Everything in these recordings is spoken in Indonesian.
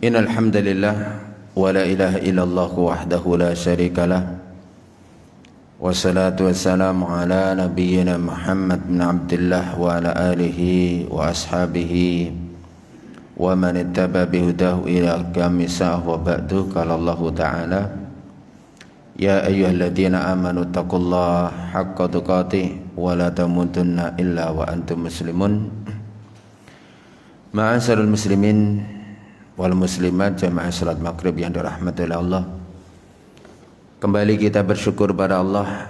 Innal hamdalillah wa la ilaha illallah wahdahu la syarika lah. Wassalatu wassalamu ala nabiyyina Muhammad bin Abdullah wa ala alihi wa ashabihi wa man ittaba bihudahu ila qiyamis saah wa ba'du. Qala Allah Ta'ala: Ya ayyuhalladzina amanu taqullaha haqqa tuqatih wa la tamutunna illa wa antum muslimun. Ma'asyiral muslimin wal muslimat jamaah salat maghrib yang dirahmati oleh Allah. Kembali kita bersyukur pada Allah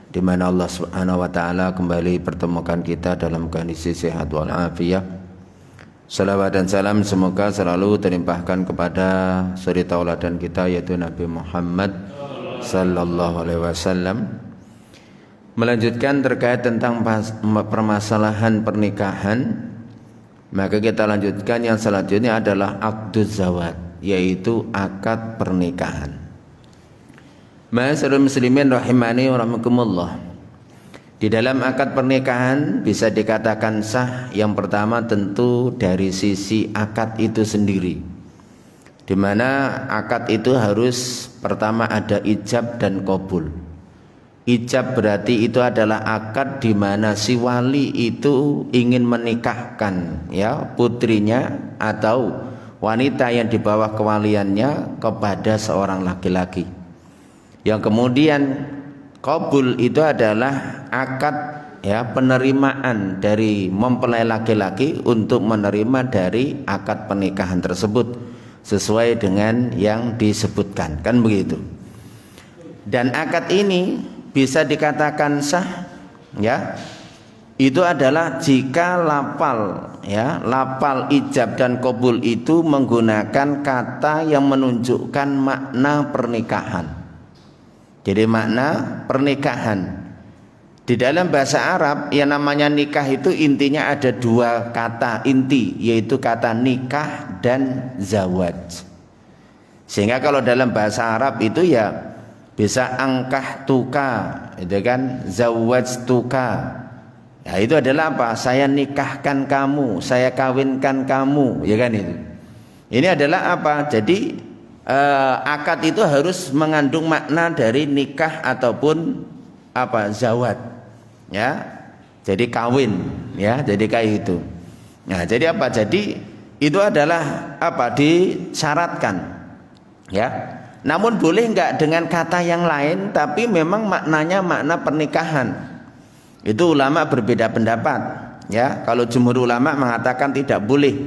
di mana Allah Subhanahu wa taala kembali pertemukan kita dalam kondisi sehat wal afiat. Salawat dan salam semoga selalu terlimpahkan kepada suri tauladan kita yaitu Nabi Muhammad sallallahu alaihi wasallam. Melanjutkan terkait tentang permasalahan pernikahan, maka kita lanjutkan yang selanjutnya adalah aqduz zawaj, yaitu akad pernikahan. Ma'asyiral muslimin rahimani wa rahimakumullah. Di dalam akad pernikahan bisa dikatakan sah. Yang pertama tentu dari sisi akad itu sendiri, di mana akad itu harus pertama ada ijab dan qabul. Ijab berarti itu adalah akad di mana si wali itu ingin menikahkan putrinya atau wanita yang di bawah kewaliannya kepada seorang laki-laki. Yang kemudian qabul itu adalah akad penerimaan dari mempelai laki-laki untuk menerima dari akad pernikahan tersebut sesuai dengan yang disebutkan, kan begitu. Dan akad ini bisa dikatakan sah itu adalah jika lafal ijab dan qabul itu menggunakan kata yang menunjukkan makna pernikahan. Jadi makna pernikahan di dalam bahasa Arab yang namanya nikah itu intinya ada dua kata inti, yaitu kata nikah dan zawaj. Sehingga kalau dalam bahasa Arab itu bisa angkah tuka, itu kan, zawaj tuka. Ya, itu adalah apa? Saya nikahkan kamu, saya kawinkan kamu, ya kan itu. Ini adalah apa? Jadi akad itu harus mengandung makna dari nikah ataupun zawaj, Jadi kawin, jadi kayak itu. Nah, jadi apa? Jadi itu adalah disyaratkan, Namun boleh enggak dengan kata yang lain, tapi memang maknanya makna pernikahan. Itu ulama berbeda pendapat, Kalau jumhur ulama mengatakan tidak boleh,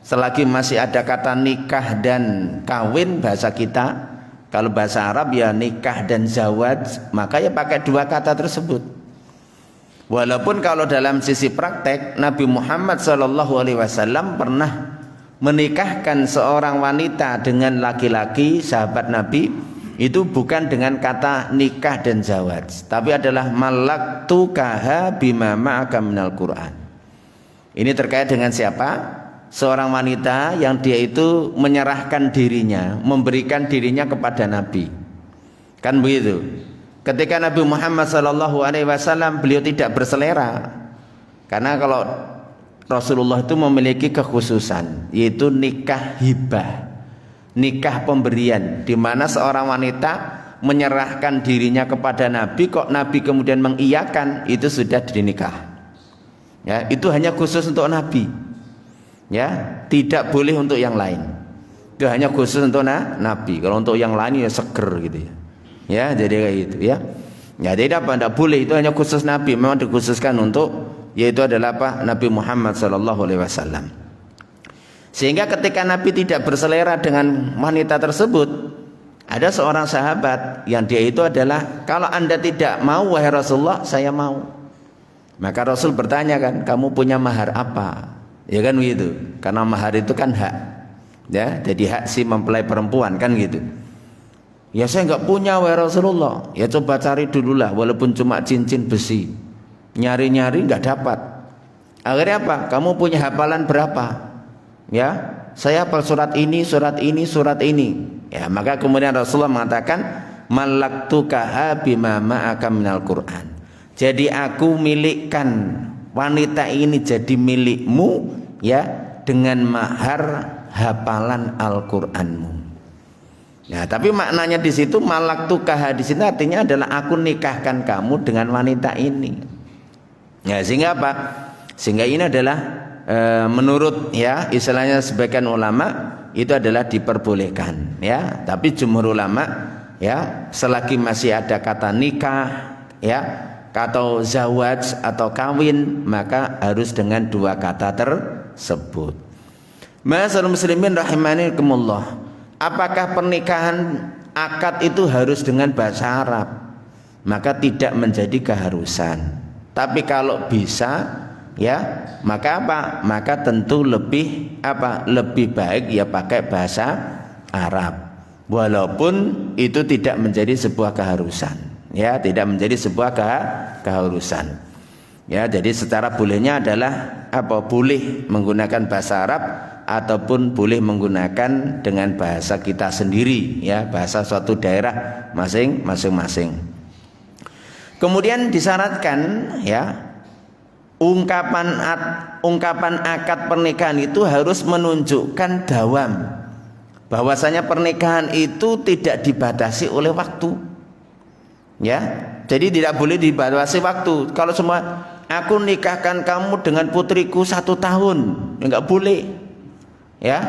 selagi masih ada kata nikah dan kawin bahasa kita. Kalau bahasa Arab nikah dan zawaj, maka pakai dua kata tersebut. Walaupun kalau dalam sisi praktek Nabi Muhammad SAW pernah menikahkan seorang wanita dengan laki-laki sahabat Nabi, itu bukan dengan kata nikah dan zawaj, tapi adalah malaktukaha bima ma'aka minal Qur'an. Ini terkait dengan siapa? Seorang wanita yang dia itu menyerahkan dirinya, memberikan dirinya kepada Nabi, kan begitu. Ketika Nabi Muhammad SAW beliau tidak berselera, karena kalau Rasulullah itu memiliki kekhususan, yaitu nikah hibah, nikah pemberian, di mana seorang wanita menyerahkan dirinya kepada Nabi, kok Nabi kemudian mengiyakan, itu sudah dinikah. Itu hanya khusus untuk Nabi, tidak boleh untuk yang lain. Itu hanya khusus untuk Nabi. Kalau untuk yang lain seger gitu jadi kayak gitu jadi tidak boleh, itu hanya khusus Nabi, memang dikhususkan untuk, yaitu adalah Nabi Muhammad SAW. Sehingga ketika Nabi tidak berselera dengan wanita tersebut, ada seorang sahabat yang dia itu adalah, kalau anda tidak mau wahai Rasulullah, saya mau. Maka Rasul bertanya, kan, kamu punya mahar apa? Ya kan begitu, karena mahar itu kan hak, jadi hak si mempelai perempuan, kan gitu. Ya saya enggak punya wahai Rasulullah. Ya coba cari dululah, walaupun cuma cincin besi. Nyari-nyari enggak dapat. Akhirnya apa? Kamu punya hafalan berapa? Saya hafal surat ini, surat ini, surat ini. Maka kemudian Rasulullah mengatakan, malaktukaha bima ma'aka minal Qur'an. Jadi aku milikkan wanita ini jadi milikmu dengan mahar hafalan Al-Qur'anmu. Nah, tapi maknanya di situ malaktukaha di sini artinya adalah aku nikahkan kamu dengan wanita ini. Ya, sehingga apa? Sehingga ini adalah menurut ya istilahnya sebagian ulama itu adalah diperbolehkan ya, tapi jumhur ulama ya selagi masih ada kata nikah ya atau zawaj atau kawin maka harus dengan dua kata tersebut. Ma'asyiral muslimin rahimakumullah, apakah pernikahan akad itu harus dengan bahasa Arab? Maka tidak menjadi keharusan. Tapi kalau bisa ya, maka apa? Maka tentu lebih apa? Lebih baik ya pakai bahasa Arab. Walaupun itu tidak menjadi sebuah keharusan. Ya, tidak menjadi sebuah keharusan. Ya, jadi secara bolehnya adalah apa? Boleh menggunakan bahasa Arab ataupun boleh menggunakan dengan bahasa kita sendiri, ya, bahasa suatu daerah masing-masing. Kemudian disyaratkan ya ungkapan akad pernikahan itu harus menunjukkan dawam, bahwasanya pernikahan itu tidak dibatasi oleh waktu. Ya, jadi tidak boleh dibatasi waktu. Kalau semua aku nikahkan kamu dengan putriku 1 tahun, enggak boleh. Ya,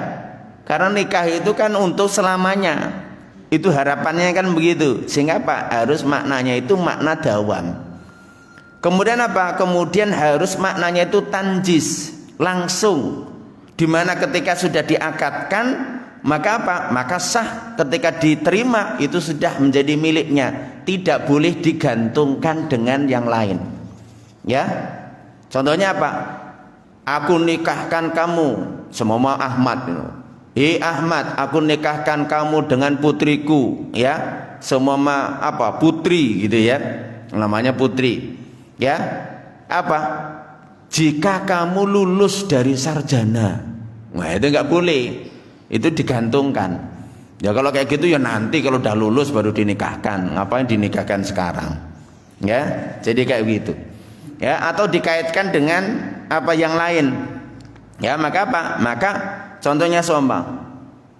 karena nikah itu kan untuk selamanya. Itu harapannya kan begitu. Sehingga apa? Harus maknanya itu makna dawam. Kemudian apa? Kemudian harus maknanya itu tanjis, langsung. Dimana ketika sudah diakadkan, maka apa? Maka sah ketika diterima itu sudah menjadi miliknya. Tidak boleh digantungkan dengan yang lain. Ya, contohnya apa? Aku nikahkan kamu, semua Ahmad. Ahmad, aku nikahkan kamu dengan putriku, ya, semua apa? Putri, gitu ya, namanya putri. Ya, apa? Jika kamu lulus dari sarjana, nah itu nggak boleh. Itu digantungkan. Ya kalau kayak gitu ya nanti kalau udah lulus baru dinikahkan. Ngapain dinikahkan sekarang? Ya, jadi kayak gitu. Ya, atau dikaitkan dengan apa yang lain. Ya, maka apa? Maka contohnya sombong.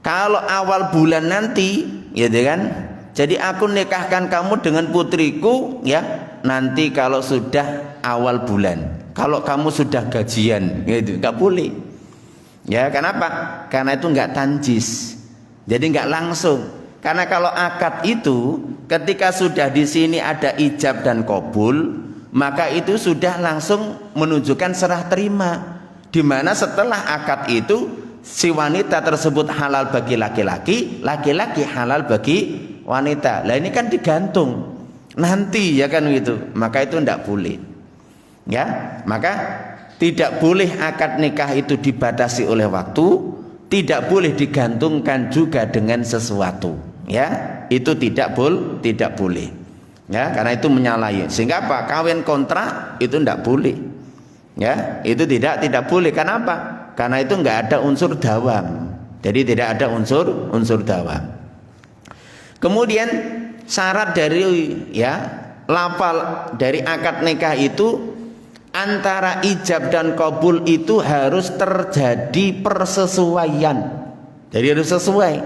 Kalau awal bulan nanti, gitu kan? Jadi aku nikahkan kamu dengan putriku, ya. Nanti kalau sudah awal bulan. Kalau kamu sudah gajian, gitu, nggak boleh. Ya, kenapa? Karena itu nggak tanjis. Jadi nggak langsung. Karena kalau akad itu ketika sudah di sini ada ijab dan qabul, maka itu sudah langsung menunjukkan serah terima. Di mana setelah akad itu si wanita tersebut halal bagi laki-laki, laki-laki halal bagi wanita. Lah ini kan digantung. Nanti ya kan gitu. Maka itu tidak boleh. Ya, maka tidak boleh akad nikah itu dibatasi oleh waktu. Tidak boleh digantungkan juga dengan sesuatu, ya, itu tidak boleh, ya, karena itu menyalahi. Sehingga apa? Kawin kontrak itu tidak boleh, ya, itu tidak boleh. Kenapa? Karena itu nggak ada unsur dawam, jadi tidak ada unsur dawam. Kemudian syarat dari ya lafal dari akad nikah itu antara ijab dan qabul itu harus terjadi persesuaian. Jadi harus sesuai.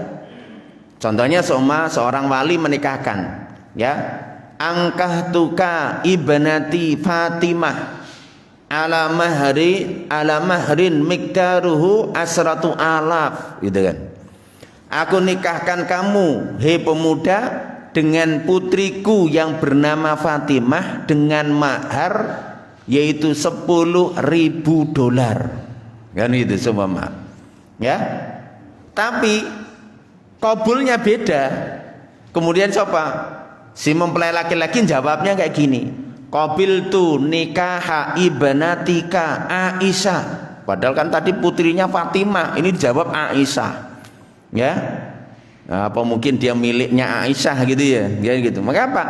Contohnya seorang wali menikahkan, ya, angkahtuka ibnati Fatimah ala mahrin miqdaruhu asratu alaf, gitu kan. Aku nikahkan kamu, hei pemuda, dengan putriku yang bernama Fatimah dengan mahar yaitu $10.000, kan itu semua, ya. Tapi qabulnya beda. Kemudian siapa? Si mempelai laki-laki jawabnya kayak gini, qabiltu nikaha ibnatika Aisyah. Padahal kan tadi putrinya Fatimah, ini dijawab Aisyah, ya. Apa mungkin dia miliknya Aisyah gitu ya, gitu. Maka apa?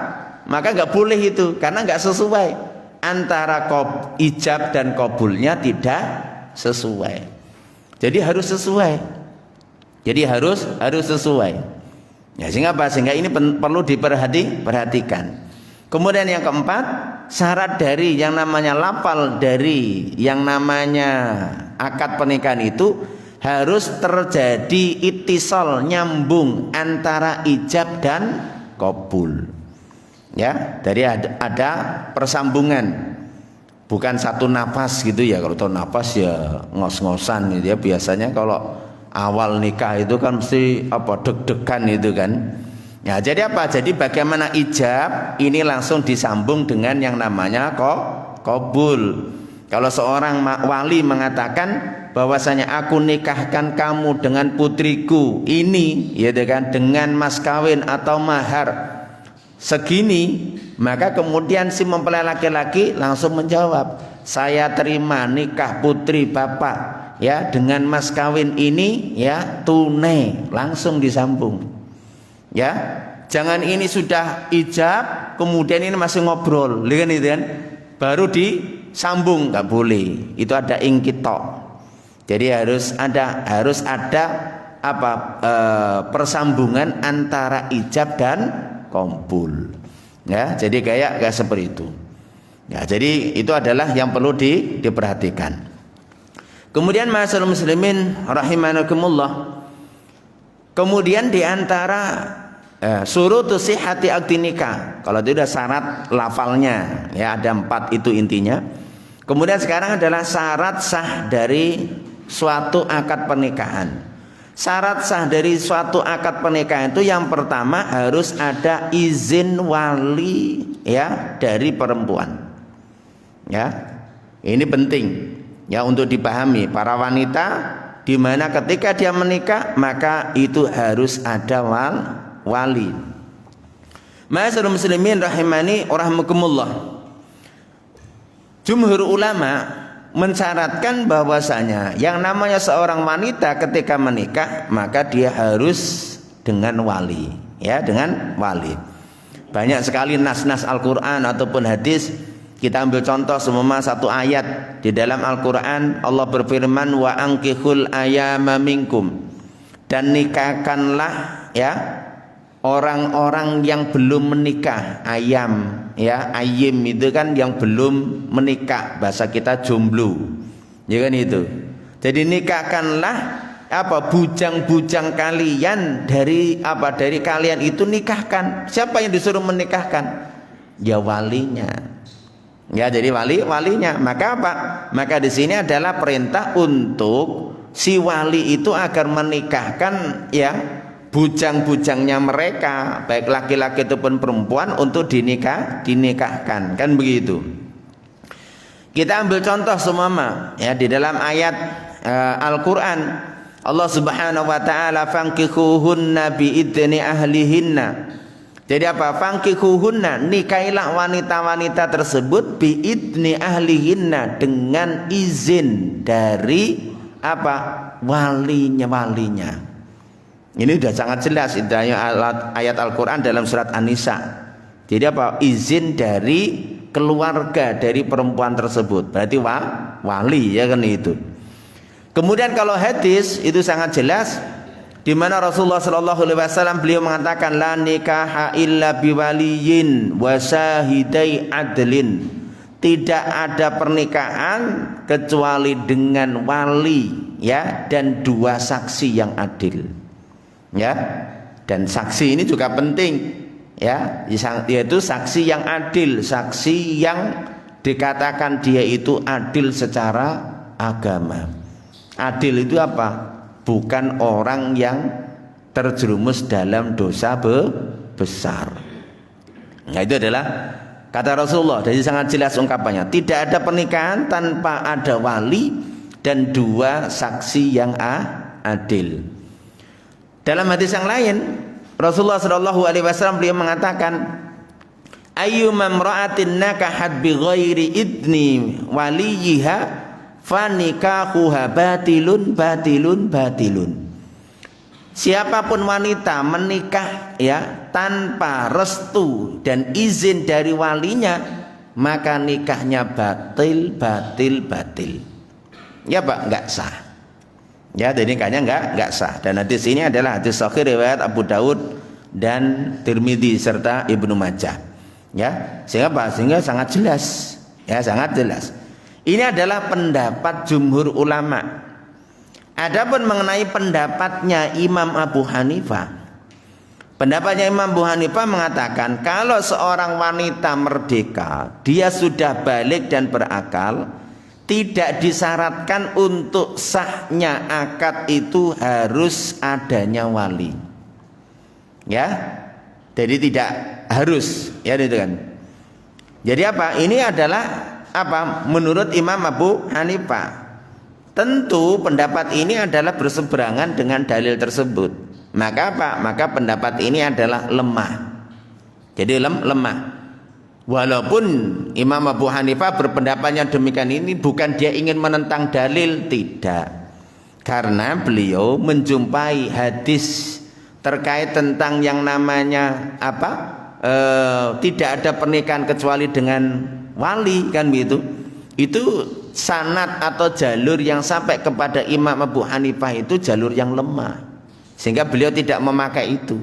Maka nggak boleh itu, karena nggak sesuai. Antara ijab dan qabulnya tidak sesuai. Jadi harus sesuai. Jadi harus sesuai. Ya, sehingga apa? Sehingga ini perlu diperhatikan. Kemudian yang keempat, syarat dari yang namanya lafal dari yang namanya akad pernikahan itu harus terjadi ittisal, nyambung antara ijab dan qabul. Ya, dari ada persambungan. Bukan satu napas gitu ya. Kalau tahu napas ya ngos-ngosan gitu ya. Biasanya kalau awal nikah itu kan mesti deg-degan itu kan. Ya, jadi apa? Jadi bagaimana ijab ini langsung disambung dengan yang namanya qabul. Kalau seorang wali mengatakan bahwasanya aku nikahkan kamu dengan putriku ini, ya kan, dengan mas kawin atau mahar segini, maka kemudian si mempelai laki-laki langsung menjawab, saya terima nikah putri bapak ya dengan mas kawin ini ya tunai, langsung disambung. Ya, jangan ini sudah ijab kemudian ini masih ngobrol, lihat itu kan, baru disambung, nggak boleh. Itu ada inqita. Jadi harus ada persambungan antara ijab dan qabul. Ya, jadi kayak seperti itu. Ya, jadi itu adalah yang perlu diperhatikan. Kemudian ma'asyiral muslimin rahimakumullah. Kemudian di antara surutu sihhati akdi nikah, kalau itu sudah syarat lafalnya ya, ada 4 itu intinya. Kemudian sekarang adalah syarat sah dari suatu akad pernikahan. Syarat sah dari suatu akad pernikahan itu yang pertama harus ada izin wali ya dari perempuan. Ya, ini penting ya untuk dipahami para wanita, di mana ketika dia menikah maka itu harus ada wali. Ma'asyiral muslimin rahimani wa rahimakumullah. Jumhur ulama mensyaratkan bahwasanya yang namanya seorang wanita ketika menikah maka dia harus dengan wali, ya, dengan wali. Banyak sekali nas-nas Al-Qur'an ataupun hadis. Kita ambil contoh semua satu ayat di dalam Al-Qur'an, Allah berfirman wa ankihul ayama minkum, dan nikahkanlah ya orang-orang yang belum menikah. Ayam ya, ayim itu kan yang belum menikah, bahasa kita jomblo ya kan itu. Jadi nikahkanlah bujang-bujang kalian dari kalian itu, nikahkan. Siapa yang disuruh menikahkan? Ya walinya. Ya, jadi walinya. Maka apa? Maka di sini adalah perintah untuk si wali itu agar menikahkan ya bujang-bujangnya mereka, baik laki-laki ataupun perempuan, untuk dinikahkan, kan begitu. Kita ambil contoh semama ya di dalam ayat Al-Qur'an, Allah Subhanahu wa taala fankihuhunna biidzni ahlihinna. Jadi apa? Fankihuhunna, nikailah wanita-wanita tersebut biidzni ahlihinna, dengan izin dari walinya. Ini sudah sangat jelas ayat Al-Quran dalam surat An-Nisa. Jadi izin dari keluarga dari perempuan tersebut, berarti wali ya kan itu. Kemudian kalau hadis itu sangat jelas, di mana Rasulullah sallallahu alaihi wasallam beliau mengatakan la nikaha illa biwaliyin wa syahidai adlin. Tidak ada pernikahan kecuali dengan wali ya dan 2 saksi yang adil. Ya, dan saksi ini juga penting ya, yaitu saksi yang adil, saksi yang dikatakan dia itu adil secara agama. Adil itu apa? Bukan orang yang terjerumus dalam dosa besar. Nah, itu adalah kata Rasulullah. Jadi sangat jelas ungkapannya, tidak ada pernikahan tanpa ada wali dan 2 saksi yang adil. Dalam hadis yang lain, Rasulullah sallallahu alaihi wasallam beliau mengatakan, ayyuma imra'atin nakahat bi ghairi idni waliha fanikahuha batilun. Siapapun wanita menikah ya tanpa restu dan izin dari walinya, maka nikahnya batil. Ya Pak, enggak sah. Ya, jadi nikahnya enggak sah. Dan hadis ini adalah hadis sahih riwayat Abu Daud dan Tirmidzi serta Ibnu Majah. Ya, sehingga sangat jelas. Ya, sangat jelas. Ini adalah pendapat jumhur ulama. Adapun mengenai pendapatnya Imam Abu Hanifah, pendapatnya Imam Abu Hanifah mengatakan kalau seorang wanita merdeka, dia sudah balik dan berakal, tidak disyaratkan untuk sahnya akad itu harus adanya wali. Ya, jadi tidak harus, ya itu kan. Jadi apa? Ini adalah apa? Menurut Imam Abu Hanifah. Tentu pendapat ini adalah berseberangan dengan dalil tersebut. Maka apa? Maka pendapat ini adalah lemah. Jadi lemah. Walaupun Imam Abu Hanifah berpendapatnya demikian, ini bukan dia ingin menentang dalil, tidak. Karena beliau menjumpai hadis terkait tentang yang namanya apa? Tidak ada pernikahan kecuali dengan wali, kan begitu. Itu sanad atau jalur yang sampai kepada Imam Abu Hanifah itu jalur yang lemah, sehingga beliau tidak memakai itu.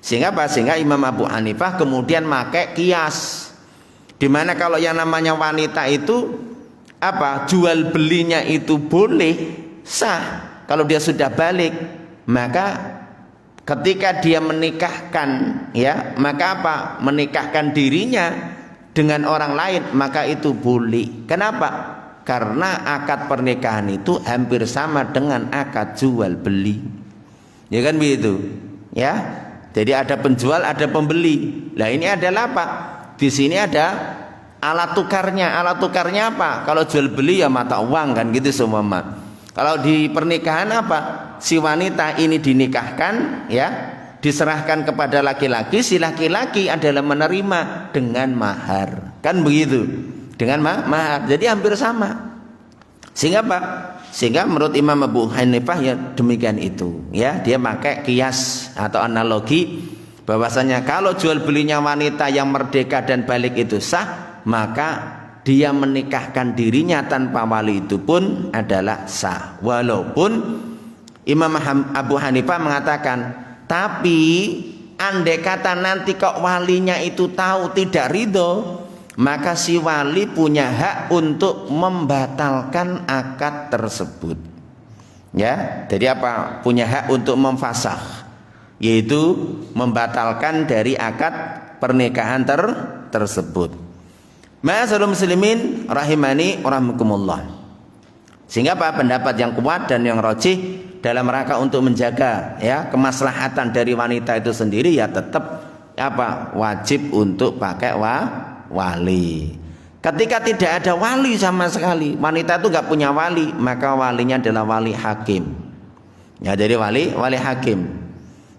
Sehingga apa? Sehingga Imam Abu Hanifah kemudian pakai kias, dimana kalau yang namanya wanita itu apa? Jual belinya itu boleh, sah kalau dia sudah balik. Maka ketika dia menikahkan, ya, maka apa? Menikahkan dirinya dengan orang lain, maka itu boleh. Kenapa? Karena akad pernikahan itu hampir sama dengan akad jual beli. Ya kan begitu? Ya. Jadi ada penjual, ada pembeli. Lah ini adalah apa? Di sini ada alat tukarnya. Alat tukarnya apa? Kalau jual beli ya mata uang, kan gitu semua. Kalau di pernikahan apa? Si wanita ini dinikahkan, ya, diserahkan kepada laki-laki, si laki-laki adalah menerima dengan mahar, kan begitu, dengan mahar. Jadi hampir sama. Sehingga apa? Sehingga menurut Imam Abu Hanifah ya demikian itu, ya, dia pakai kias atau analogi bahwasanya kalau jual belinya wanita yang merdeka dan balik itu sah, maka dia menikahkan dirinya tanpa wali itu pun adalah sah. Walaupun Imam Abu Hanifah mengatakan, tapi andai kata nanti kok walinya itu tahu tidak ridho, maka si wali punya hak untuk membatalkan akad tersebut. Ya, jadi apa? Punya hak untuk memfasakh, yaitu membatalkan dari akad pernikahan tersebut. Ma'asyiral muslimin rahimani rahimakumullah. Sehingga apa? Pendapat yang kuat dan yang rajih dalam rangka untuk menjaga, ya, kemaslahatan dari wanita itu sendiri, ya tetap apa? Wajib untuk pakai wali. Ketika tidak ada wali sama sekali, wanita itu nggak punya wali, maka walinya adalah wali hakim. Ya, jadi wali hakim.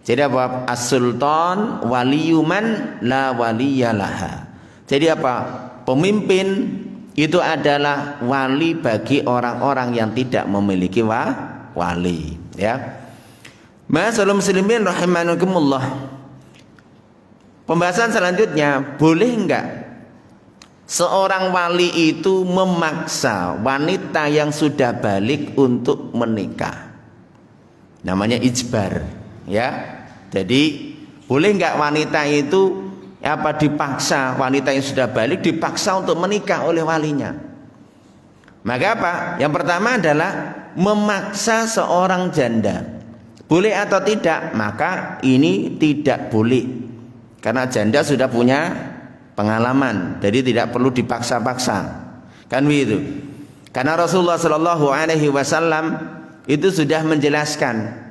Jadi apa? As-sultan waliyuman la waliyalaha. Jadi apa? Pemimpin itu adalah wali bagi orang-orang yang tidak memiliki wali, ya. Ma'asyiral muslimin rahimakumullah. Pembahasan selanjutnya, boleh enggak seorang wali itu memaksa wanita yang sudah balik untuk menikah? Namanya ijbar, ya. Jadi boleh enggak wanita itu apa dipaksa, wanita yang sudah balik dipaksa untuk menikah oleh walinya? Maka apa? Yang pertama adalah memaksa seorang janda. Boleh atau tidak? Maka ini tidak boleh, karena janda sudah punya pengalaman, jadi tidak perlu dipaksa-paksa, kan begitu. Karena Rasulullah Shallallahu Alaihi Wasallam itu sudah menjelaskan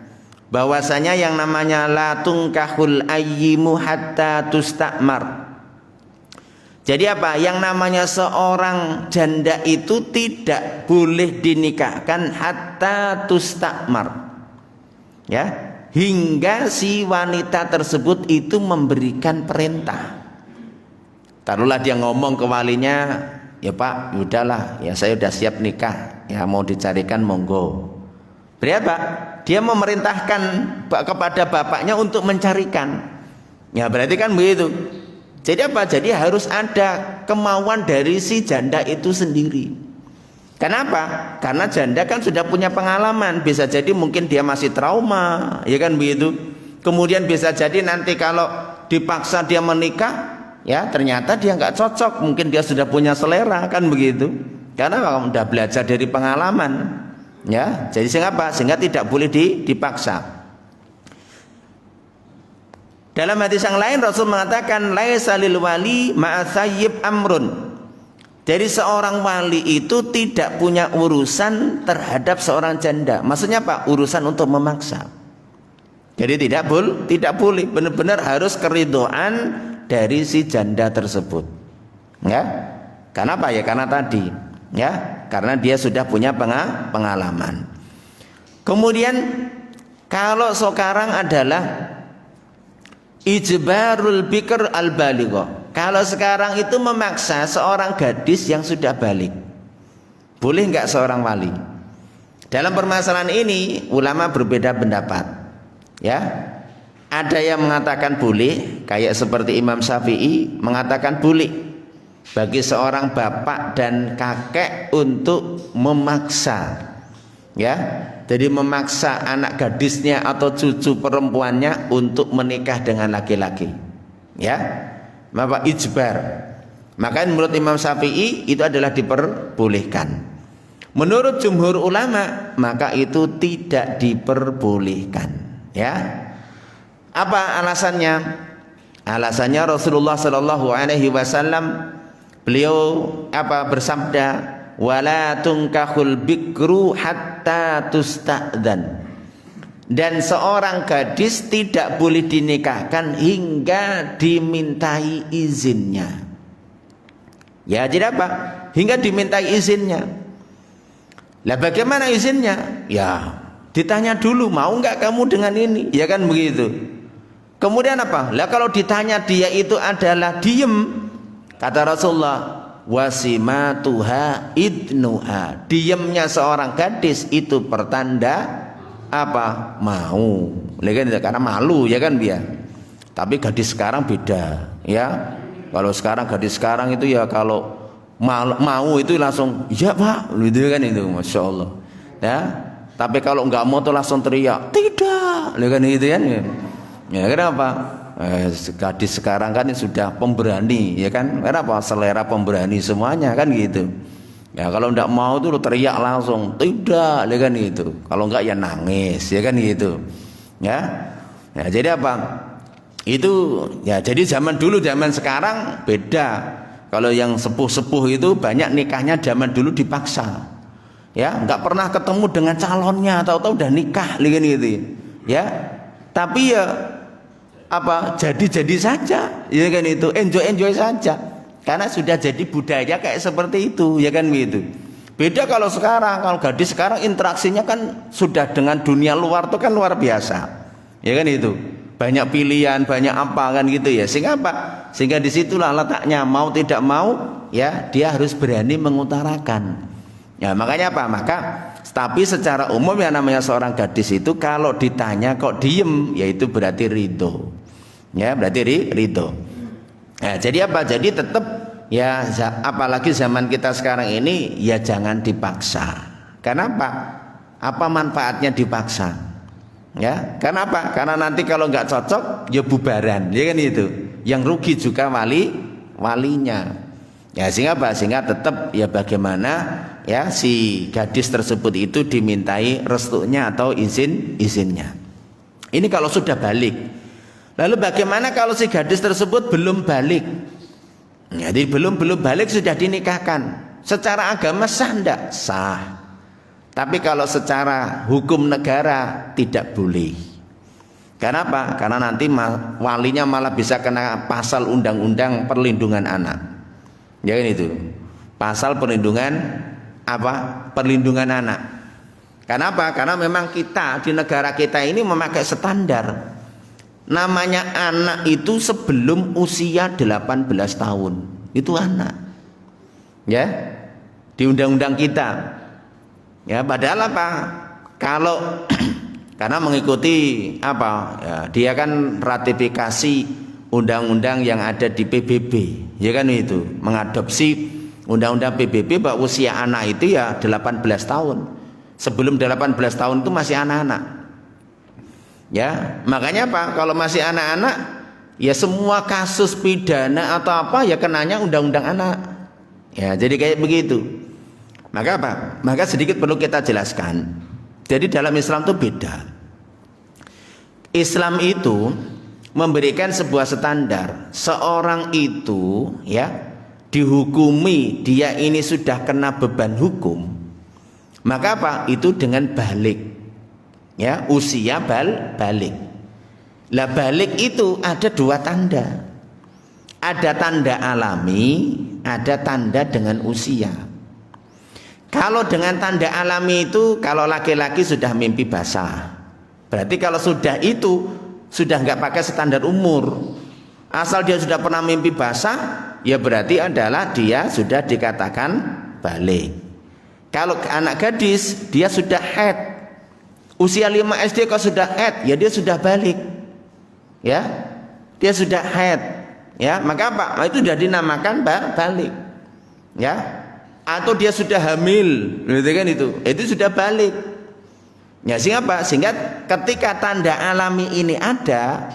bahwasanya yang namanya la tungkahul ayyimu hatta tustamar. Jadi apa? Yang namanya seorang janda itu tidak boleh dinikahkan hatta tustamar, ya, hingga si wanita tersebut itu memberikan perintah. Taruhlah dia ngomong ke walinya, ya Pak, udahlah, ya saya udah siap nikah, ya mau dicarikan monggo. Berapa? Dia memerintahkan kepada bapaknya untuk mencarikan. Ya berarti kan begitu. Jadi apa? Jadi harus ada kemauan dari si janda itu sendiri. Kenapa? Karena janda kan sudah punya pengalaman. Bisa jadi mungkin dia masih trauma, ya kan begitu. Kemudian bisa jadi nanti kalau dipaksa dia menikah, ya ternyata dia nggak cocok. Mungkin dia sudah punya selera, kan begitu. Karena udah belajar dari pengalaman. Ya, jadi sehingga tidak boleh dipaksa. Dalam hadis yang lain Rasul mengatakan laisa lil wali ma'a thayyib amrun. Jadi seorang wali itu tidak punya urusan terhadap seorang janda. Maksudnya apa? Urusan untuk memaksa. Jadi tidak boleh, benar-benar harus keridhaan dari si janda tersebut. Ya. Karena apa ya? Karena tadi, ya, karena dia sudah punya pengalaman. Kemudian kalau sekarang adalah ijbarul bikr al-baligha. Kalau sekarang itu memaksa seorang gadis yang sudah balik. Boleh enggak seorang wali? Dalam permasalahan ini ulama berbeda pendapat. Ya. Ada yang mengatakan boleh, kayak seperti Imam Syafi'i mengatakan boleh bagi seorang bapak dan kakek untuk memaksa, ya, jadi memaksa anak gadisnya atau cucu perempuannya untuk menikah dengan laki-laki, ya, bapak ijbar. Maka menurut Imam Syafi'i itu adalah diperbolehkan. Menurut jumhur ulama maka itu tidak diperbolehkan, ya. Apa alasannya? Alasannya Rasulullah Shallallahu Alaihi Wasallam beliau bersabda, wala tunkahul bikru hatta tusta'dzan. Dan seorang gadis tidak boleh dinikahkan hingga dimintai izinnya. Ya, jadi apa? Hingga dimintai izinnya. Lah bagaimana izinnya? Ya, ditanya dulu, mau enggak kamu dengan ini? Ya kan begitu. Kemudian apa? Lah kalau ditanya dia itu adalah diem, kata Rasulullah, wasimatuha idnuha. Diamnya seorang gadis itu pertanda apa? Mau. Karena malu, ya kan dia. Tapi gadis sekarang beda, ya. Kalau sekarang gadis sekarang itu ya kalau mau itu langsung ya Pak, gitu kan itu, masya Allah. Ya. Tapi kalau nggak mau tuh langsung teriak tidak, kan gitu kan. Ya kenapa? Gadis sekarang kan sudah pemberani, ya kan? Kenapa? Selera pemberani semuanya kan gitu. Ya kalau enggak mau tuh teriak langsung tidak, ya kan gitu. Kalau enggak ya nangis, ya kan gitu. Ya, ya jadi apa? Itu ya jadi zaman dulu zaman sekarang beda. Kalau yang sepuh-sepuh itu banyak nikahnya zaman dulu dipaksa. Ya, enggak pernah ketemu dengan calonnya, tahu-tahu udah nikah, ya kan gitu. Ya, tapi ya jadi saja, ya kan itu, enjoy saja, karena sudah jadi budaya kayak seperti itu, ya kan gitu. Beda kalau sekarang, kalau gadis sekarang interaksinya kan sudah dengan dunia luar tuh kan luar biasa, ya kan itu, banyak pilihan, banyak apa kan gitu ya, sehingga apa? Sehingga disitulah letaknya, mau tidak mau, ya dia harus berani mengutarakan. Ya makanya apa? Maka tapi secara umum yang namanya seorang gadis itu kalau ditanya kok diem, yaitu berarti ridho. Ya berarti ridho. Nah, jadi apa? Jadi tetap ya, apalagi zaman kita sekarang ini ya jangan dipaksa. Kenapa? Apa manfaatnya dipaksa? Ya, kenapa? Karena nanti kalau nggak cocok ya bubaran, ya kan itu. Yang rugi juga walinya. Ya sehingga apa? Sehingga tetap ya bagaimana ya si gadis tersebut itu dimintai restunya atau izinnya. Ini kalau sudah balik. Lalu bagaimana kalau si gadis tersebut belum balik? Jadi belum balik sudah dinikahkan. Secara agama sah enggak? Sah. Tapi kalau secara hukum negara tidak boleh. Kenapa? Karena nanti walinya malah bisa kena pasal undang-undang perlindungan anak. Ya kan itu. Pasal perlindungan perlindungan anak. Kenapa? Karena memang kita di negara kita ini memakai standar. Namanya anak itu sebelum usia 18 tahun. Itu anak. Ya. Di undang-undang kita. Ya, padahal apa? Kalau karena mengikuti ya, dia kan ratifikasi undang-undang yang ada di PBB. Ya kan itu, mengadopsi undang-undang PBB bahwa usia anak itu ya 18 tahun. Sebelum 18 tahun itu masih anak-anak. Ya, makanya apa? Kalau masih anak-anak, ya semua kasus pidana atau apa ya kenanya undang-undang anak. Ya, jadi kayak begitu. Maka apa? Maka sedikit perlu kita jelaskan. Jadi dalam Islam itu beda. Islam itu memberikan sebuah standar. Seorang itu ya dihukumi dia ini sudah kena beban hukum. Maka apa? Itu dengan balik. Ya, usia balik. Lah balik itu ada dua tanda. Ada tanda alami, ada tanda dengan usia. Kalau dengan tanda alami itu, kalau laki-laki sudah mimpi basah. Berarti kalau sudah itu, sudah nggak pakai standar umur. Asal dia sudah pernah mimpi basah, ya berarti adalah dia sudah dikatakan balik. Kalau anak gadis, dia sudah haid. Usia 5 SD kalau sudah haid, ya dia sudah balik. Ya, dia sudah haid. Ya, maka apa? Itu sudah dinamakan balik. Ya, atau dia sudah hamil, gitu kan itu sudah balik. Ya, sehingga apa? Sehingga ketika tanda alami ini ada,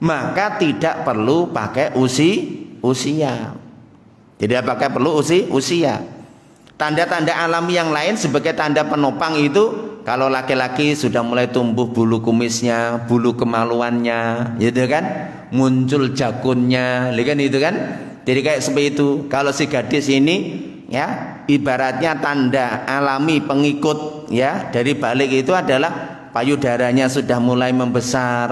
maka tidak perlu pakai usia. Tidak pakai perlu usia. Tanda-tanda alami yang lain sebagai tanda penopang itu, kalau laki-laki sudah mulai tumbuh bulu kumisnya, bulu kemaluannya, gitu kan, muncul jakunnya, kan itu kan. Jadi kayak seperti itu. Kalau si gadis ini, ya, ibaratnya tanda alami pengikut, ya, dari balik itu adalah payudaranya sudah mulai membesar,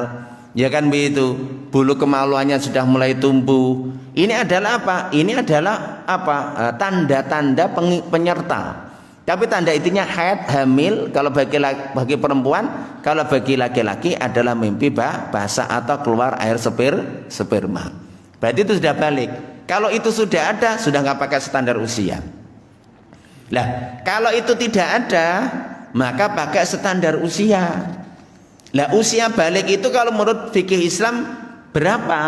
ya kan begitu. Bulu kemaluannya sudah mulai tumbuh. Ini adalah apa? Ini adalah apa? Tanda-tanda penyerta. Tapi tanda intinya haid, hamil kalau bagi perempuan, kalau bagi laki-laki adalah mimpi basah atau keluar air sperma. Berarti itu sudah balik. Kalau itu sudah ada, sudah nggak pakai standar usia. Lah, kalau itu tidak ada, maka pakai standar usia. Lah, usia balik itu kalau menurut fikih Islam berapa?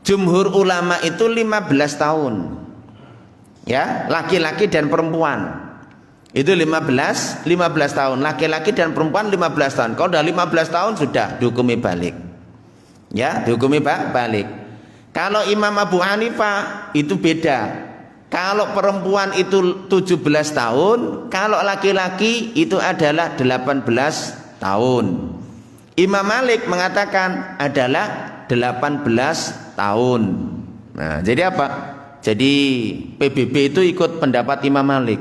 Jumhur ulama itu 15 tahun. Ya, laki-laki dan perempuan. Itu 15 tahun. Laki-laki dan perempuan 15 tahun. Kalau udah 15 tahun sudah dihukumi balik. Ya, dihukumi balik. Kalau Imam Abu Hanifah itu beda. Kalau perempuan itu 17 tahun, kalau laki-laki itu adalah 18 tahun. Imam Malik mengatakan adalah 18 tahun. Nah, jadi apa? Jadi PBB itu ikut pendapat Imam Malik.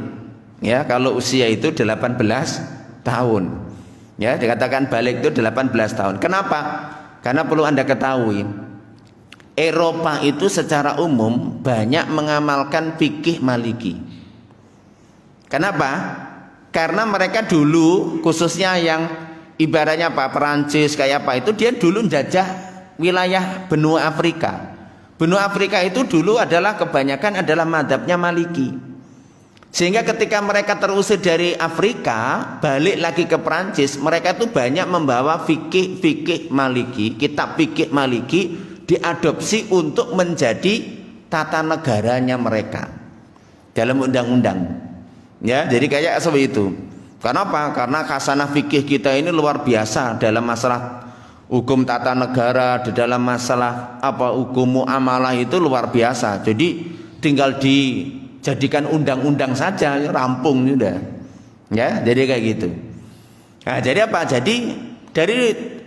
Ya, kalau usia itu 18 tahun. Ya, dikatakan balik itu 18 tahun. Kenapa? Karena perlu Anda ketahui, Eropa itu secara umum banyak mengamalkan fikih Maliki. Kenapa? Karena mereka dulu, khususnya yang ibaratnya apa, Perancis kayak apa itu, dia dulu menjajah wilayah benua Afrika. Benua Afrika itu dulu adalah kebanyakan adalah mazhabnya Maliki. Sehingga ketika mereka terusir dari Afrika, balik lagi ke Perancis, mereka itu banyak membawa fikih Maliki, kitab fikih Maliki diadopsi untuk menjadi tata negaranya mereka dalam undang-undang. Ya, jadi kayak seperti itu. Kenapa? Karena khasanah fikih kita ini luar biasa dalam masalah hukum tata negara, di dalam masalah apa hukum muamalah itu luar biasa. Jadi tinggal dijadikan undang-undang saja, rampung sudah. Ya, jadi kayak gitu. Nah, jadi apa? Jadi dari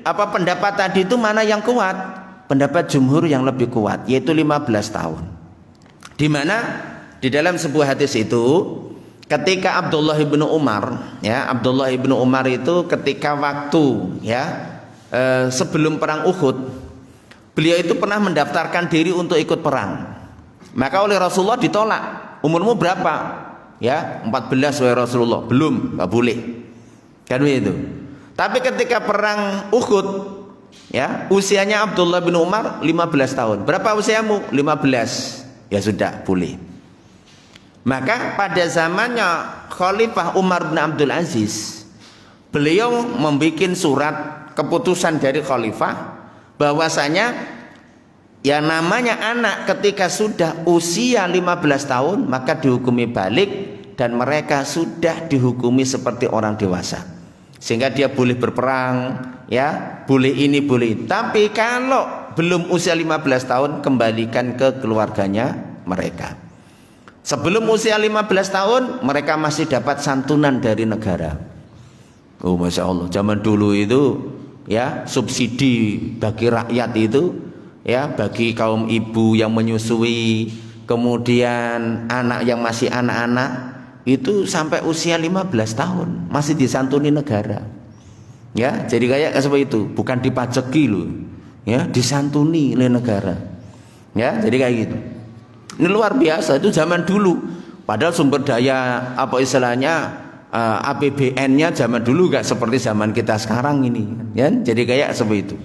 apa pendapat tadi itu mana yang kuat? Pendapat jumhur yang lebih kuat, yaitu 15 tahun. Di mana di dalam sebuah hadis itu, ketika Abdullah ibnu Umar, ya, Abdullah ibnu Umar itu ketika waktu, ya, sebelum perang Uhud, beliau itu pernah mendaftarkan diri untuk ikut perang. Maka oleh Rasulullah ditolak. Umurmu berapa? Ya, 14 wahai Rasulullah. Belum, nggak boleh. Kan begitu. Tapi ketika perang Uhud, ya, usianya Abdullah bin Umar 15 tahun. Berapa usiamu? 15. Ya sudah, boleh. Maka pada zamannya Khalifah Umar bin Abdul Aziz, beliau membuat surat keputusan dari khalifah bahwasanya yang namanya anak ketika sudah usia 15 tahun maka dihukumi balik dan mereka sudah dihukumi seperti orang dewasa. Sehingga dia boleh berperang, ya, boleh ini, boleh itu. Tapi kalau belum usia 15 tahun kembalikan ke keluarganya mereka. Sebelum usia 15 tahun mereka masih dapat santunan dari negara. Oh Masya Allah, zaman dulu itu ya subsidi bagi rakyat itu ya, bagi kaum ibu yang menyusui, kemudian anak yang masih anak-anak itu sampai usia 15 tahun masih disantuni negara. Ya, jadi kayak seperti itu, bukan dipajeki loh. Ya, disantuni oleh negara. Ya, jadi kayak gitu. Ini luar biasa, itu zaman dulu. Padahal sumber daya apa istilahnya APBN-nya zaman dulu gak seperti zaman kita sekarang ini. Ya, jadi kayak seperti itu.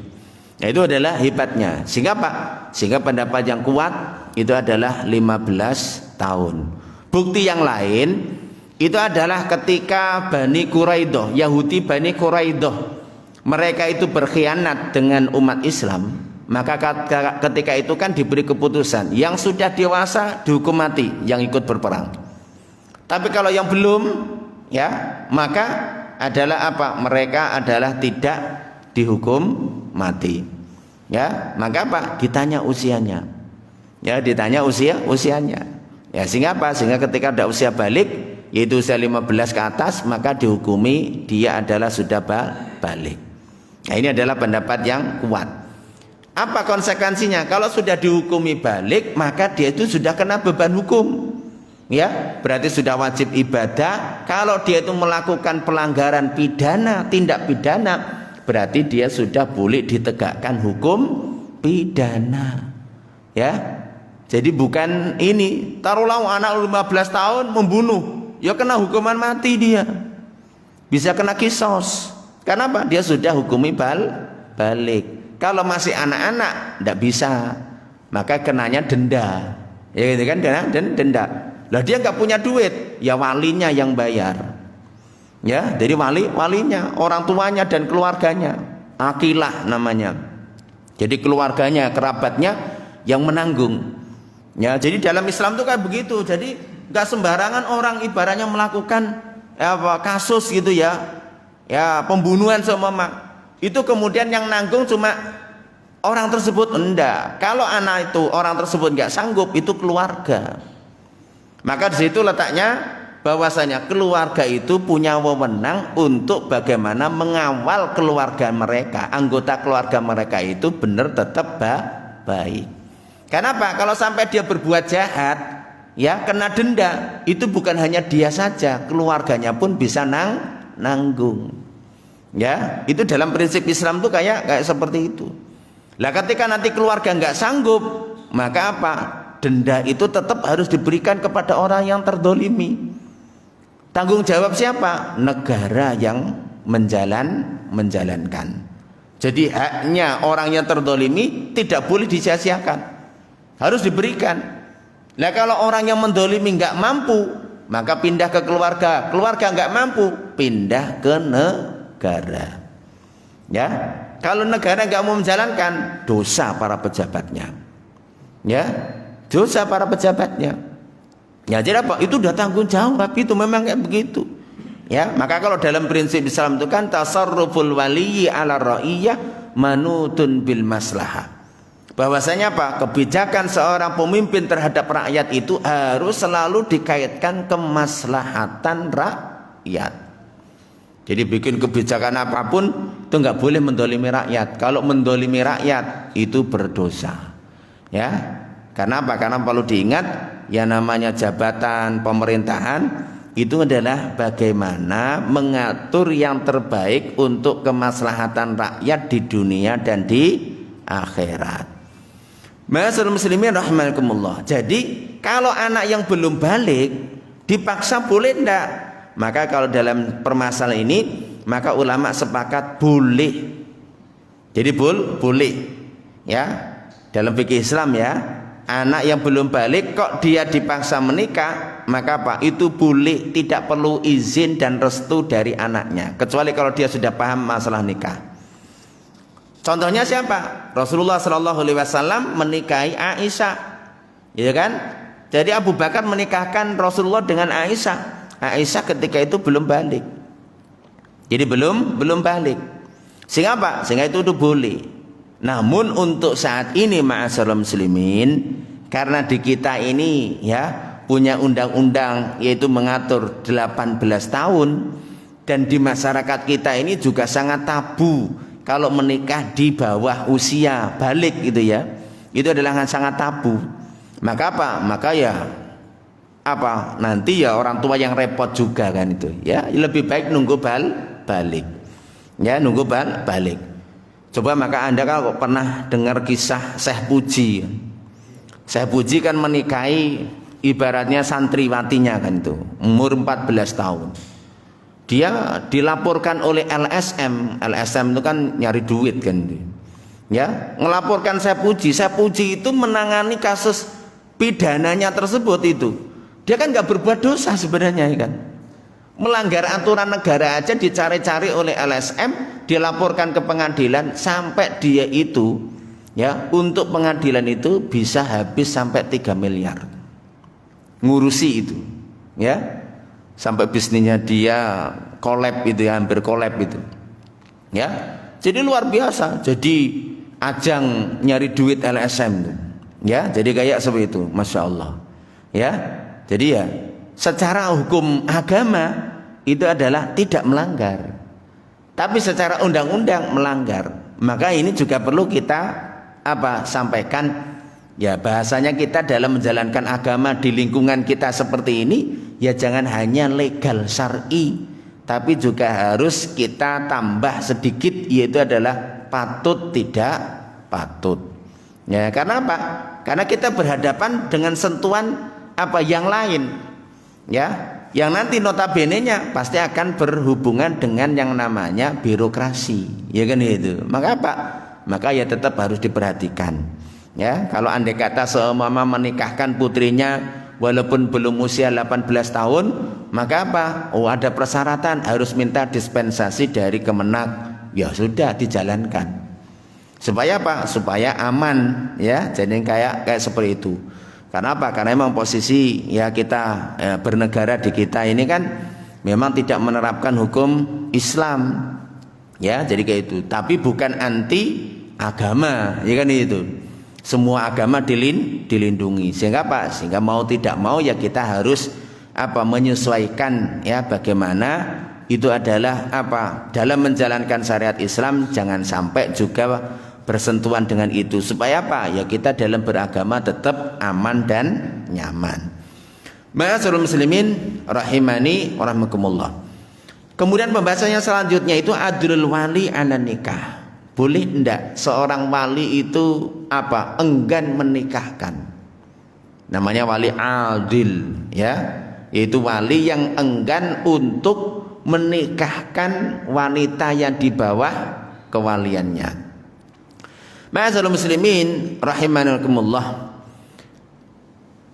Nah, itu adalah hebatnya. Sehingga Pak, sehingga pendapat yang kuat itu adalah 15 tahun. Bukti yang lain itu adalah ketika Bani Quraidah, Yahudi Bani Quraidah, mereka itu berkhianat dengan umat Islam, maka ketika itu kan diberi keputusan yang sudah dewasa dihukum mati yang ikut berperang. Tapi kalau yang belum ya, maka adalah apa? Mereka adalah tidak dihukum mati. Ya, maka apa? Ditanya usianya. Ya, ditanya usianya. Ya, sehingga apa? Sehingga ketika ada usia balik, yaitu usia 15 ke atas, maka dihukumi dia adalah sudah balik. Nah, ini adalah pendapat yang kuat. Apa konsekuensinya? Kalau sudah dihukumi balik, maka dia itu sudah kena beban hukum. Ya, berarti sudah wajib ibadah. Kalau dia itu melakukan pelanggaran pidana, tindak pidana, berarti dia sudah boleh ditegakkan hukum pidana. Ya. Jadi bukan ini, taruhlah anak 15 tahun membunuh, ya kena hukuman mati dia. Bisa kena kisos. Kenapa? Dia sudah hukumi balik. Kalau masih anak-anak tidak bisa, maka kenanya denda. Ya gitu kan, denda. Lah dia nggak punya duit, ya walinya yang bayar. Ya, jadi walinya, orang tuanya dan keluarganya, akilah namanya. Jadi keluarganya, kerabatnya yang menanggung. Ya, jadi dalam Islam itu kayak begitu. Jadi nggak sembarangan orang ibaratnya melakukan kasus gitu ya, pembunuhan seumpama. Itu kemudian yang nanggung cuma orang tersebut, enggak. Kalau anak itu orang tersebut nggak sanggup, itu keluarga. Maka di situ letaknya bahwasanya keluarga itu punya wewenang untuk bagaimana mengawal keluarga mereka, anggota keluarga mereka itu benar tetap baik. Kenapa? Kalau sampai dia berbuat jahat, ya kena denda, itu bukan hanya dia saja, keluarganya pun bisa nanggung. Ya, itu dalam prinsip Islam tuh kayak seperti itu. Lah ketika nanti keluarga nggak sanggup, maka apa? Denda itu tetap harus diberikan kepada orang yang terdolimi. Tanggung jawab siapa? Negara yang menjalankan. Jadi haknya orang yang terdolimi tidak boleh disia-siakan, harus diberikan. Nah kalau orang yang mendolimi nggak mampu, maka pindah ke keluarga. Keluarga nggak mampu, pindah ke negara. Ya, kalau negara nggak mau menjalankan, dosa para pejabatnya. Ya, dosa para pejabatnya. Ya jadi apa? Itu udah tanggung jawab, itu memang kayak begitu. Ya, maka kalau dalam prinsip Islam itu kan tasarruful waliyyi ala ra'iyah manutun bil maslahah. Bahwasanya apa? Kebijakan seorang pemimpin terhadap rakyat itu harus selalu dikaitkan kemaslahatan rakyat. Jadi bikin kebijakan apapun itu nggak boleh mendolimi rakyat. Kalau mendolimi rakyat itu berdosa. Ya, karena apa? Karena perlu diingat, yang namanya jabatan pemerintahan itu adalah bagaimana mengatur yang terbaik untuk kemaslahatan rakyat di dunia dan di akhirat. Ma'asyiral muslimin rahimakumullah. Jadi kalau anak yang belum balik dipaksa boleh enggak? Maka kalau dalam permasalahan ini, maka ulama sepakat boleh. Jadi boleh. Ya, dalam fikih Islam ya, anak yang belum balik kok dia dipaksa menikah, maka apa? Itu boleh, tidak perlu izin dan restu dari anaknya, kecuali kalau dia sudah paham masalah nikah. Contohnya siapa? Rasulullah SAW menikahi Aisyah, ya kan? Jadi Abu Bakar menikahkan Rasulullah dengan Aisyah. Aisyah ketika itu belum balik. Jadi belum balik. Sehingga apa? Sehingga itu boleh. Namun untuk saat ini ma'asyiral muslimin, karena di kita ini ya punya undang-undang yaitu mengatur 18 tahun, dan di masyarakat kita ini juga sangat tabu kalau menikah di bawah usia balik gitu ya. Itu adalah sangat tabu. Maka apa? Maka ya apa? Nanti ya orang tua yang repot juga kan itu. Ya, lebih baik nunggu balik. Ya, nunggu balik. Coba maka Anda kalau pernah dengar kisah Syekh Puji. Syekh Puji kan menikahi ibaratnya santriwatinya kan itu, umur 14 tahun. Dia dilaporkan oleh LSM. LSM itu kan nyari duit kan itu. Ya, ngelaporkan Syekh Puji. Syekh Puji itu menangani kasus pidananya tersebut itu. Dia kan nggak berbuat dosa sebenarnya kan. Melanggar aturan negara aja dicari-cari oleh LSM, dilaporkan ke pengadilan sampai dia itu ya untuk pengadilan itu bisa habis sampai 3 miliar. Ngurusi itu. Ya. Sampai bisnisnya dia kolab itu ya, hampir kolab itu. Ya. Jadi luar biasa. Jadi ajang nyari duit LSM itu. Ya, jadi kayak seperti itu, Masya Allah. Ya, jadi ya secara hukum agama itu adalah tidak melanggar, tapi secara undang-undang melanggar. Maka ini juga perlu kita sampaikan. Ya, bahasanya kita dalam menjalankan agama di lingkungan kita seperti ini, ya jangan hanya legal syar'i, tapi juga harus kita tambah sedikit, yaitu adalah patut tidak patut. Ya, karena apa? Karena kita berhadapan dengan sentuhan yang lain. Ya, yang nanti notabene-nya pasti akan berhubungan dengan yang namanya birokrasi. Ya kan itu. Maka apa? Maka ya tetap harus diperhatikan. Ya, kalau andai kata seumpama menikahkan putrinya walaupun belum usia 18 tahun, maka apa? Oh, ada persyaratan harus minta dispensasi dari Kemenak. Ya sudah, dijalankan. Supaya apa? Supaya aman ya. Jadi kayak seperti itu. Karena apa? Karena memang posisi ya kita bernegara di kita ini kan memang tidak menerapkan hukum Islam. Ya, jadi kayak itu. Tapi bukan anti agama, ya kan itu. Semua agama dilindungi. Sehingga apa? Sehingga mau tidak mau ya kita harus menyesuaikan ya bagaimana itu adalah dalam menjalankan syariat Islam, jangan sampai juga bersentuhan dengan itu. Supaya apa? Ya kita dalam beragama tetap aman dan nyaman. Ma'asyiral muslimin rahimani wa rahimakumullah. Kemudian pembahasannya selanjutnya itu adlul wali 'ala nikah. Boleh enggak seorang wali itu enggan menikahkan? Namanya wali adil ya, yaitu wali yang enggan untuk menikahkan wanita yang di bawah kewaliannya. Ma'asyiral muslimin rahimakumullah.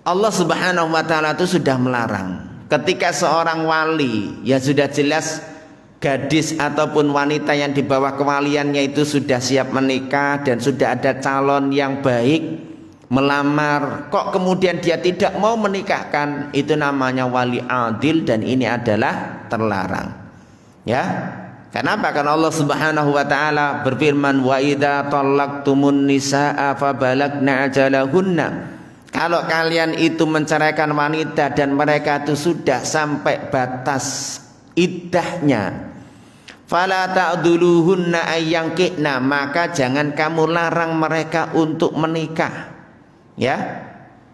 Allah Subhanahu wa taala itu sudah melarang ketika seorang wali ya sudah jelas gadis ataupun wanita yang di bawah kewaliannya itu sudah siap menikah dan sudah ada calon yang baik melamar, kok kemudian dia tidak mau menikahkan, itu namanya wali adil dan ini adalah terlarang. Ya. Kenapa? Karena Allah Subhanahu wa taala berfirman, wa idza talaqtumun nisaa fabalagna ajalahunna. Kalau kalian itu menceraikan wanita dan mereka itu sudah sampai batas iddahnya, fala ta'duluhunna ayyankihna, maka jangan kamu larang mereka untuk menikah. Ya.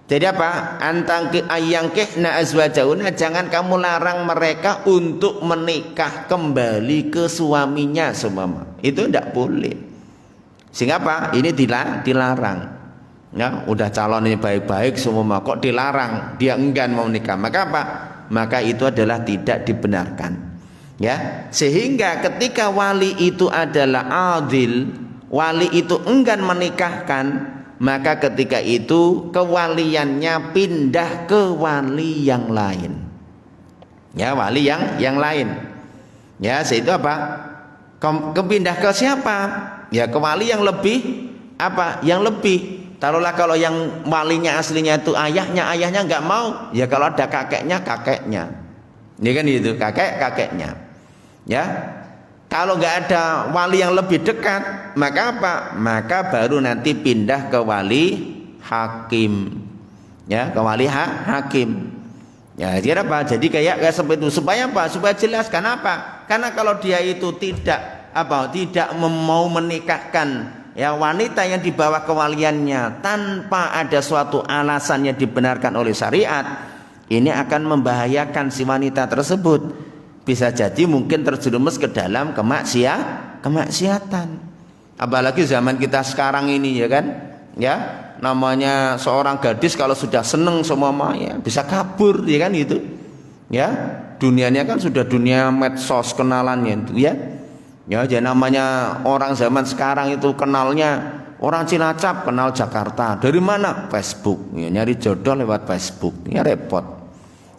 Jadi apa? Antangki ayyankihna azwajahunna, jangan kamu larang mereka untuk menikah kembali ke suaminya seumpama. Itu tidak boleh. Sehingga apa? Ini dilarang. Ya, udah calon ini baik-baik semua kok dilarang, dia enggan mau nikah. Maka apa? Maka itu adalah tidak dibenarkan. Ya, sehingga ketika wali itu adalah adil, wali itu enggan menikahkan, maka ketika itu kewaliannya pindah ke wali yang lain. Ya, wali yang lain. Ya, itu apa? Kepindah ke siapa? Ya, ke wali yang lebih yang lebih. Taruhlah kalau yang walinya aslinya itu ayahnya nggak mau, ya kalau ada kakeknya. Ini kan itu kakeknya. Ya, kalau nggak ada wali yang lebih dekat, maka apa? Maka baru nanti pindah ke wali hakim. Ya, ke wali hakim. Ya, jadi apa? Jadi kayak seperti itu. Supaya apa? Supaya jelas. Kenapa? Karena kalau dia itu tidak mau menikahkan ya wanita yang di bawah kewaliannya tanpa ada suatu alasan yang dibenarkan oleh syariat, ini akan membahayakan si wanita tersebut. Bisa jadi mungkin terjerumus ke dalam kemaksiatan. Apalagi zaman kita sekarang ini, ya kan? Ya, namanya seorang gadis kalau sudah seneng sama ya bisa kabur, ya kan gitu. Ya, dunianya kan sudah dunia medsos kenalannya itu, ya. Ya, jadi namanya orang zaman sekarang itu kenalnya orang Cilacap kenal Jakarta. Dari mana? Facebook. Ya, nyari jodoh lewat Facebook. Ya repot.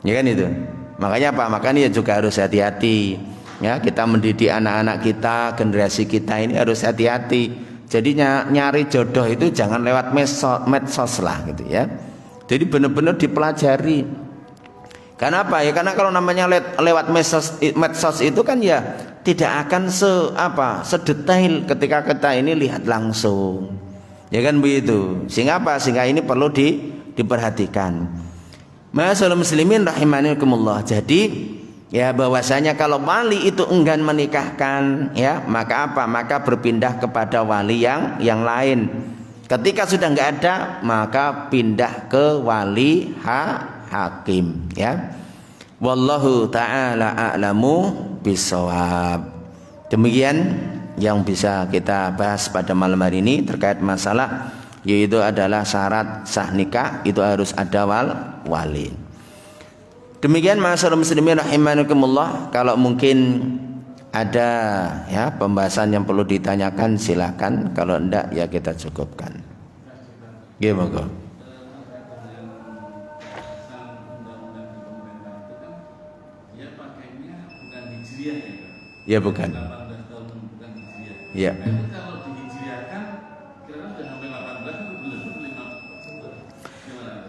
Ya kan itu. Makanya apa? Makanya juga harus hati-hati. Ya, kita mendidik anak-anak kita, generasi kita ini harus hati-hati. Jadi nyari jodoh itu jangan lewat medsos lah gitu ya. Jadi benar-benar dipelajari. Karena apa ya? Karena kalau namanya lewat medsos itu kan ya tidak akan sedetail ketika kita ini lihat langsung. Ya kan begitu. Sehingga apa? Sehingga ini perlu diperhatikan. Ma'asyiral muslimin rahimakumullah. Jadi ya bahwasanya kalau wali itu enggan menikahkan ya maka apa? Maka berpindah kepada wali yang lain. Ketika sudah enggak ada maka pindah ke wali hakim ya. Wallahu taala a'lamu bissawab. Demikian yang bisa kita bahas pada malam hari ini terkait masalah yaitu adalah syarat sah nikah itu harus ada wali. Demikian ma'asyiral muslimin rahimakumullah. Kalau mungkin ada ya pembahasan yang perlu ditanyakan silakan, kalau enggak ya kita cukupkan. Gimana? Ya bukan. Ya.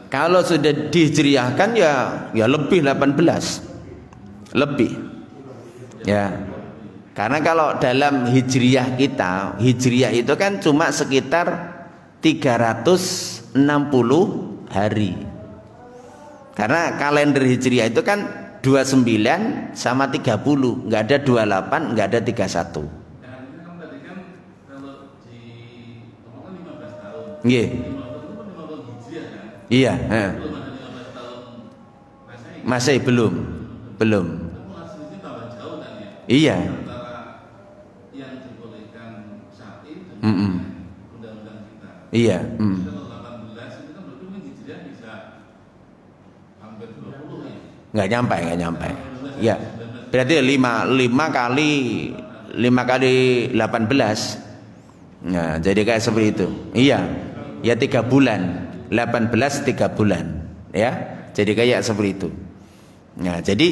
Kalau sudah dihijriahkan ya lebih 18. Lebih. Ya. Karena kalau dalam hijriyah kita, hijriyah itu kan cuma sekitar 360 hari. Karena kalender hijriyah itu kan 29 sama 30, enggak ada 28, enggak ada 31. Nggih. Iya, masih belum. Iya. Iya. Nggak nyampe. Ya, berarti 5 kali 18. Nah, jadi kayak seperti itu. Iya, ya 3 bulan. 18 3 bulan ya, jadi kayak seperti itu. Nah, jadi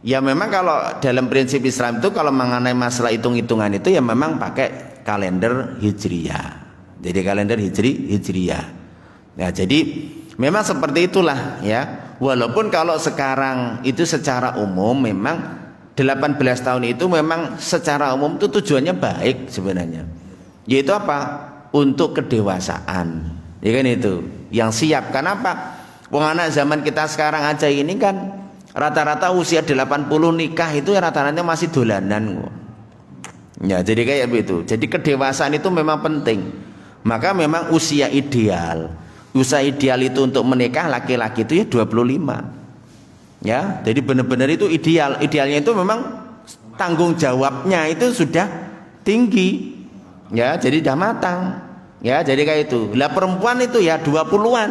ya memang kalau dalam prinsip Islam itu kalau mengenai masalah hitung-hitungan itu ya memang pakai kalender hijriyah. Jadi kalender hijriyah. Nah, jadi memang seperti itulah ya. Walaupun kalau sekarang itu secara umum memang 18 tahun itu memang secara umum itu tujuannya baik sebenarnya. Yaitu apa? Untuk kedewasaan. Ya kan itu yang siap. Kenapa? Wong anak zaman kita sekarang aja ini kan rata-rata usia 80 nikah itu ya rata-rata masih dolanan. Ya, jadi kayak begitu. Jadi kedewasaan itu memang penting. Maka memang usia ideal itu untuk menikah laki-laki itu ya 25. Ya, jadi benar-benar itu ideal. Idealnya itu memang tanggung jawabnya itu sudah tinggi. Ya, jadi sudah matang. Ya, jadi kayak itu. Lah perempuan itu ya 20-an,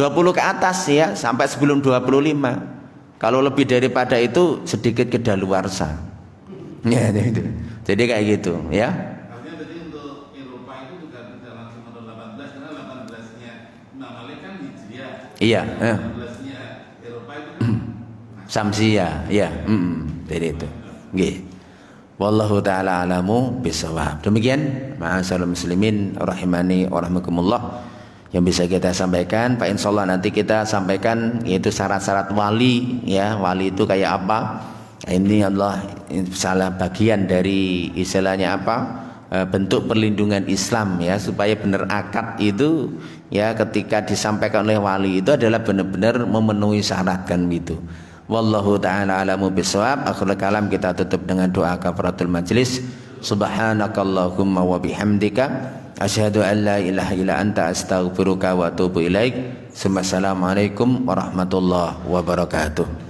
20 ke atas ya, sampai sebelum 25. Kalau lebih daripada itu sedikit kedaluarsa. Ya, itu. Jadi kayak gitu, ya. Artinya tadi untuk Eropa itu juga tidak langsung ada 18 karena 18-nya Imam Malik kan Hijriah. Iya, 18-nya Eropa itu kan Samsiyah, ya. Jadi itu. Nggih. Wallahu taala alamu bisawab. Demikian ma'asyiral muslimin rahimani wa rahmakumullah yang bisa kita sampaikan. Pak insyaallah nanti kita sampaikan yaitu syarat-syarat wali ya. Wali itu kayak apa? Ini adalah salah bagian dari istilahnya apa? bentuk perlindungan Islam ya, supaya benar akad itu ya ketika disampaikan oleh wali itu adalah benar-benar memenuhi syarat kan gitu. Wallahu taala alamu bisawab. Akhirul kalam kita tutup dengan doa kafaratul majlis. Subhanakallahumma wa bihamdika asyhadu an la ilaha illa anta astaghfiruka wa atubu ilaik. Assalamualaikum warahmatullahi wabarakatuh.